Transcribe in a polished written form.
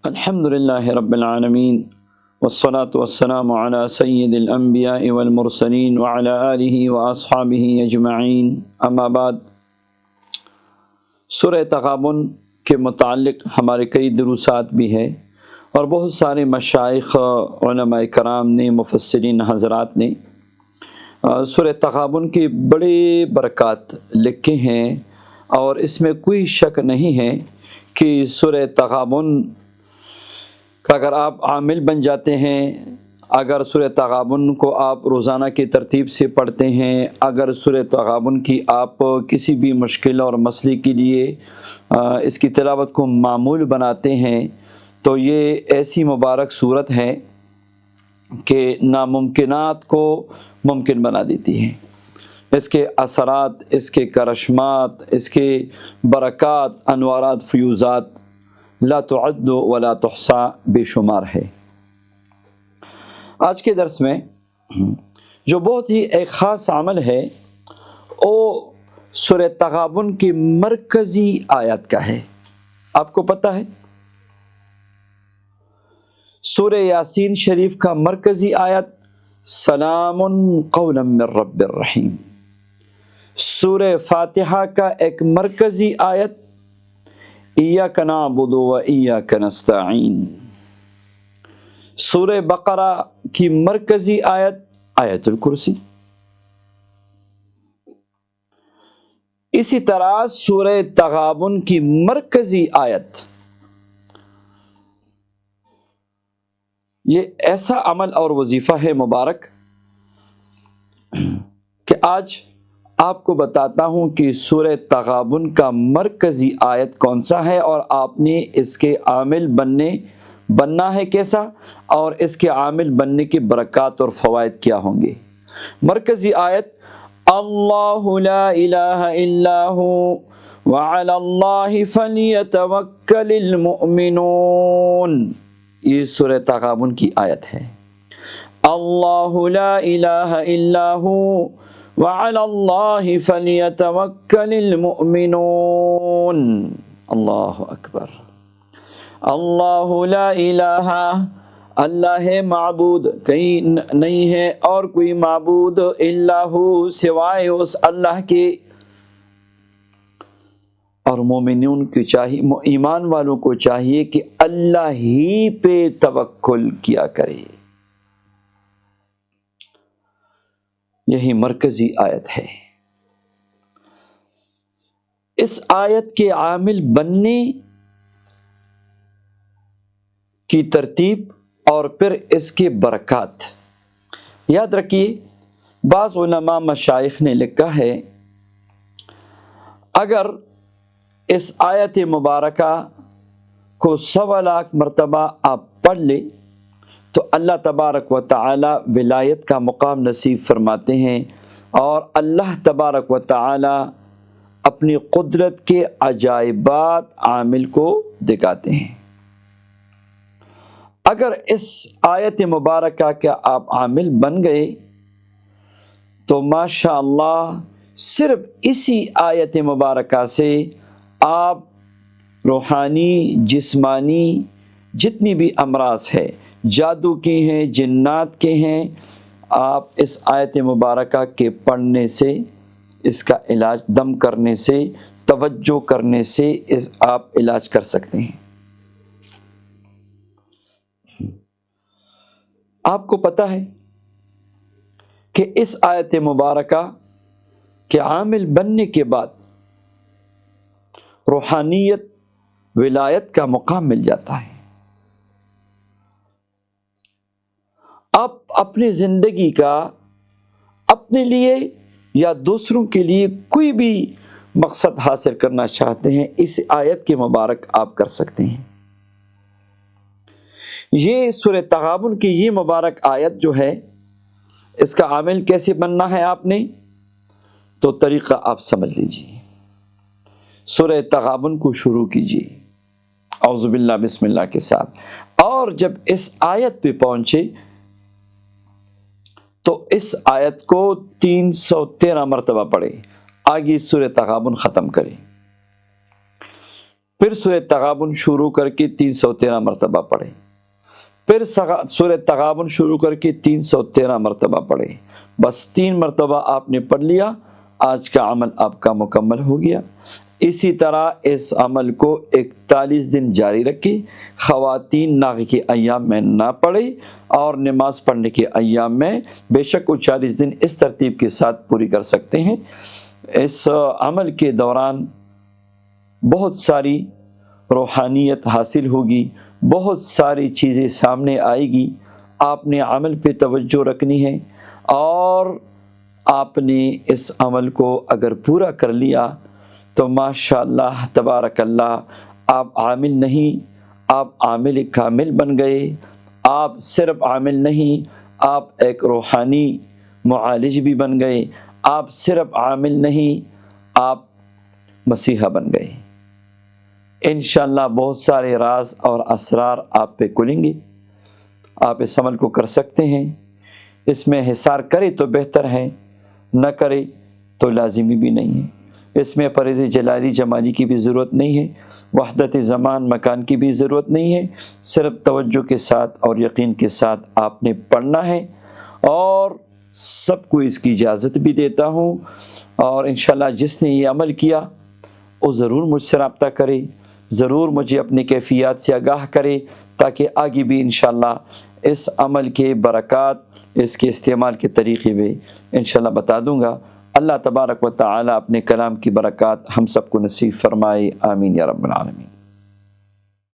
الحمد للہ رب العالمین والصلاة والسلام علی سید الانبیاء والمرسلین وعلی آلہ واصحابہ اجمعین، اما بعد۔ سورہ تغابن کے متعلق ہمارے کئی دروسات بھی ہیں اور بہت سارے مشائخ، علماء کرام نے، مفسرین حضرات نے سورہ تغابن کی بڑے برکات لکھے ہیں، اور اس میں کوئی شک نہیں ہے کہ سورہ تغابن کا اگر آپ عامل بن جاتے ہیں، اگر سورہ تغابن کو آپ روزانہ کی ترتیب سے پڑھتے ہیں، اگر سورہ تغابن کی آپ کسی بھی مشکل اور مسئلے کے لیے اس کی تلاوت کو معمول بناتے ہیں، تو یہ ایسی مبارک صورت ہے کہ ناممکنات کو ممکن بنا دیتی ہے۔ اس کے اثرات، اس کے کرشمات، اس کے برکات، انوارات، فیوزات لا تعد ولا تحصى بے شمار ہے۔ آج کے درس میں جو بہت ہی ایک خاص عمل ہے، وہ سورہ تغابن کی مرکزی آیت کا ہے۔ آپ کو پتہ ہے سورہ یاسین شریف کا مرکزی آیت سلام قولا من رب الرحیم، سورہ فاتحہ کا ایک مرکزی آیت ایاک نعبد و ایاک نستعین، سورہ بقرہ کی مرکزی آیت آیت الکرسی۔ اسی طرح سورہ تغابن کی مرکزی آیت، یہ ایسا عمل اور وظیفہ ہے مبارک کہ آج آپ کو بتاتا ہوں کہ سورہ تغابن کا مرکزی آیت کون سا ہے، اور آپ نے اس کے عامل بننا ہے کیسا، اور اس کے عامل بننے کی برکات اور فوائد کیا ہوں گے۔ مرکزی آیت اللہ لا الہ الا ہو وعلی اللہ فلیتوکل المؤمنون، یہ سورہ تغابن کی آیت ہے۔ اللہ لا الہ الا ہو وعلی اللہ فلیتوکل المؤمنون، اللہ اکبر۔ اللہ لا الہ، اللہ ہے معبود، کہیں نہیں ہے اور کوئی معبود، الا ہو، سوائے اس اللہ کے، اور مومنون کو چاہیے، ایمان والوں کو چاہیے کہ اللہ ہی پہ توکل کیا کرے۔ یہی مرکزی آیت ہے۔ اس آیت کے عامل بننے کی ترتیب اور پھر اس کے برکات، یاد رکھیے بعض علماء مشائخ نے لکھا ہے اگر اس آیت مبارکہ کو 100,000 مرتبہ آپ پڑھ لیں تو اللہ تبارک و تعالی ولایت کا مقام نصیب فرماتے ہیں، اور اللہ تبارک و تعالی اپنی قدرت کے عجائبات عامل کو دکھاتے ہیں۔ اگر اس آیت مبارکہ کے آپ عامل بن گئے تو ماشاء اللہ صرف اسی آیت مبارکہ سے آپ روحانی، جسمانی، جتنی بھی امراض ہے، جادو کی ہیں، جنات کے ہیں، آپ اس آیت مبارکہ کے پڑھنے سے، اس کا علاج دم کرنے سے، توجہ کرنے سے آپ علاج کر سکتے ہیں۔ آپ کو پتہ ہے کہ اس آیت مبارکہ کے عامل بننے کے بعد روحانیت، ولایت کا مقام مل جاتا ہے۔ آپ اپنی زندگی کا اپنے لیے یا دوسروں کے لیے کوئی بھی مقصد حاصل کرنا چاہتے ہیں، اس آیت کے مبارک آپ کر سکتے ہیں۔ یہ سورہ تغابن کی یہ مبارک آیت جو ہے، اس کا عامل کیسے بننا ہے آپ نے، تو طریقہ آپ سمجھ لیجیے۔ سورہ تغابن کو شروع کیجیے اعوذ باللہ بسم اللہ کے ساتھ، اور جب اس آیت پہ پہنچے تو اس آیت کو 313 مرتبہ پڑھے، آگے سورہ تغابن ختم کرے۔ پھر سورہ تغابن شروع کر کے 313 مرتبہ پڑھیں، پھر سورہ تغابن شروع کر کے 313 مرتبہ پڑھیں۔ بس 3 مرتبہ آپ نے پڑھ لیا، آج کا عمل آپ کا مکمل ہو گیا۔ اسی طرح اس عمل کو 41 دن جاری رکھیں۔ خواتین ناغ کے ایام میں نہ پڑھیں اور نماز پڑھنے کے ایام میں بے شک وہ 40 دن اس ترتیب کے ساتھ پوری کر سکتے ہیں۔ اس عمل کے دوران بہت ساری روحانیت حاصل ہوگی، بہت ساری چیزیں سامنے آئے گی۔ آپ نے عمل پہ توجہ رکھنی ہے، اور آپ نے اس عمل کو اگر پورا کر لیا تو ماشاءاللہ تبارک اللہ، آپ عامل نہیں، آپ عامل کامل بن گئے۔ آپ صرف عامل نہیں، آپ ایک روحانی معالج بھی بن گئے۔ آپ صرف عامل نہیں، آپ مسیحا بن گئے۔ انشاءاللہ بہت سارے راز اور اسرار آپ پہ کھلیں گے۔ آپ اس عمل کو کر سکتے ہیں۔ اس میں حصار کرے تو بہتر ہے، نہ کرے تو لازمی بھی نہیں ہے۔ اس میں پرہیز جلالی جمالی کی بھی ضرورت نہیں ہے، وحدت زمان مکان کی بھی ضرورت نہیں ہے۔ صرف توجہ کے ساتھ اور یقین کے ساتھ آپ نے پڑھنا ہے، اور سب کو اس کی اجازت بھی دیتا ہوں۔ اور انشاءاللہ جس نے یہ عمل کیا وہ ضرور مجھ سے رابطہ کرے، ضرور مجھے اپنے کیفیات سے آگاہ کرے، تاکہ آگے بھی انشاءاللہ اس عمل کے برکات، اس کے استعمال کے طریقے بھی انشاءاللہ بتا دوں گا۔ اللہ تبارک و تعالی اپنے کلام کی برکات ہم سب کو نصیب فرمائے، آمین یا رب العالمین۔